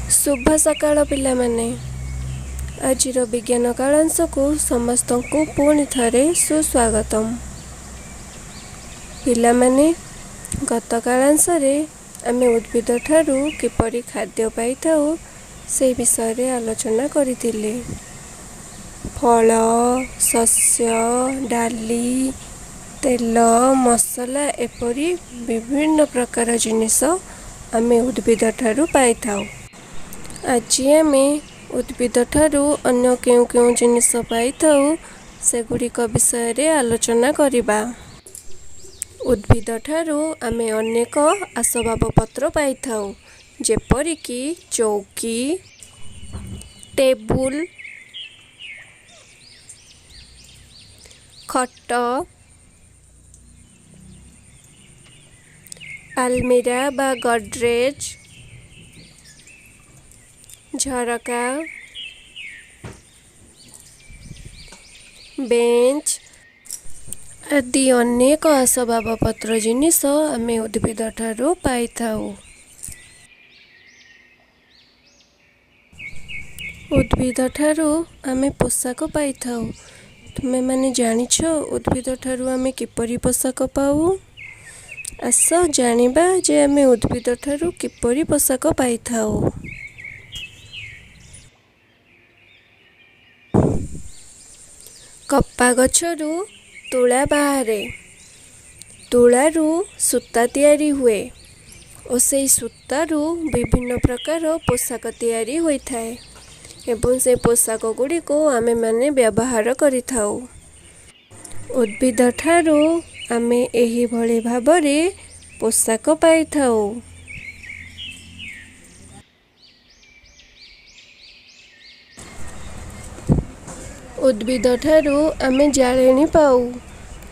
शुभ सकाळ पिलामाने आजिर विज्ञान कालांश को समस्त को पुणी थरे सुस्वागतम। पिलामाने गत कालांश रे आमे उद्भिद ठारू किपरि खाद्य पाई थाउ से विषय रे आलोचना करिथिले। फल, शस्य, डाली, तेल, मसला एपरी विभिन्न प्रकार जिनिस आमे उद्भिद ठारू पाई थाउ। आज आमे उद्भिद ठारू अन्य केउ केउ जिनिस पाई थाउ सेगुड़िक विषय रे आलोचना करिबा। उद्भिद ठारू आमे अनेक आसबाब पत्र पाई थाउ जेपरिकी चौकी, टेबुल, खट, आलमीरा बा गडरेज, झरका, बेंच आदि अनेक आसबाब पत्र जिनिस आमे उद्भिद ठारू पाई थाउ। उद्भिद ठारू आमे पोशाक पाई थाउ। तुमे माने जानिछ उद्भिद ठारू आमे किपरि पोशाक पाऊ? आस जानिबा जे आमे उद्भिद ठारू किपरि पोशाक पाई थाउ। कप्पा गछरू तुला बाहारे। तुलारू सूता तैयारी हुए और से सूतारू विभिन्न प्रकार पोशाक तैयारी होइथाए एवं से पोशाक गुड़ी को आमे माने व्यवहार करि थाउ। उद्भिद ठारू आमे एही भली भाबरे पोशाक पाई थाउ। उद्भिद ठारू आमे जाळेनी पाऊ।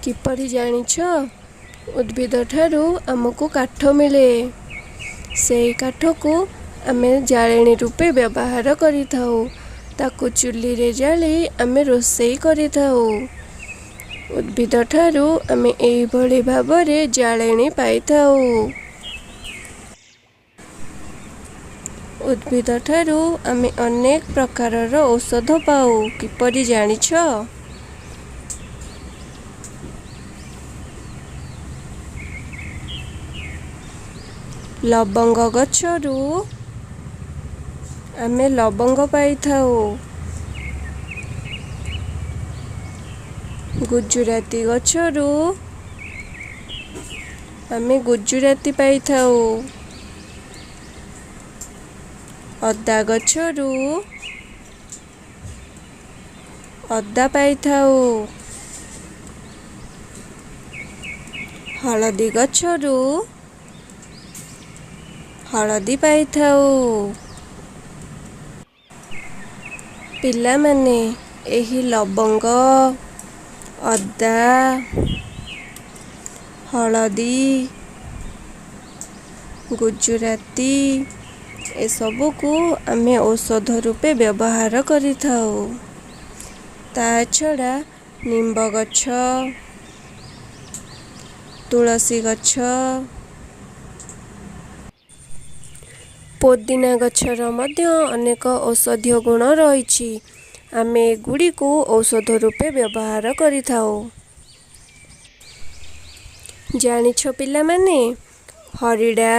किपरि जानिछ? उद्भिद ठारू आमको काठ मिले। सेई काठ को आमे जाळेनी रूपे व्यवहार करि थाउ। ताकू चुली रे जाली आमे रोषेई करि थाउ। उद्भिद ठारू आमे एही भली भाबरे जाळेनी पाई थाउ। उद्भिद ठारू आमे अनेक प्रकारर औषध पाऊ। किपरि जानिछ? लवंग गछरू आमे लवंग पाई थाउ। गुजुराती गछरू आमे गुजुराती पाई थाउ। अदा गछरू अदा पाई थाउ। हलदी गछरू हलदी पाई थाउ। पिला माने एही लवंग, अदा, हलदी, गुजुराती ए सबु को आमे औषध रूपे व्यवहार करि थाउ। ता छड़ा निम्ब गछ, तुलसी गछ, पुदीना गछर मध्य अनेक औषधीय गुण रहिछि। आमे गुड़ी को औषध रूपे व्यवहार करि थाउ। जानिछ पिला माने हरिडा,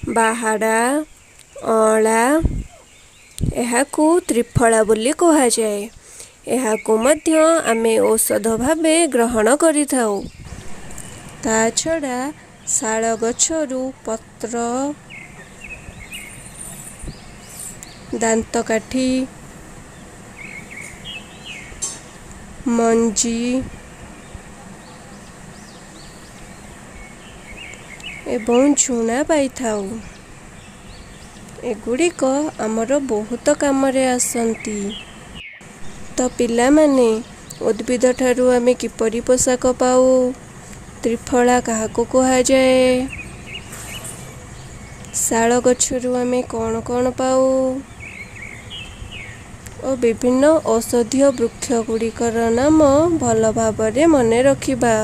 बाहाडा, अँला एहाकू त्रिफला बोली कहा जाए। एहाकू मध्य आमे औषध भावे ग्रहण करि थाउ। ता छड़ा शाल गछरू पत्र, दांतकाठी, मंजी एवं झुणा पाई थाउ। एगुड़िक आमर बहुत कामरे आसंती। तो पिला माने उद्भिद ठारू आमे किपरि पोशाक पाऊ? त्रिफला काहाको कहा जाए? शाल गछरू आमे कौन कौन पाऊ? और विभिन्न औषधीय वृक्ष गुड़िकर नाम भल भाबरे मने रखिबा।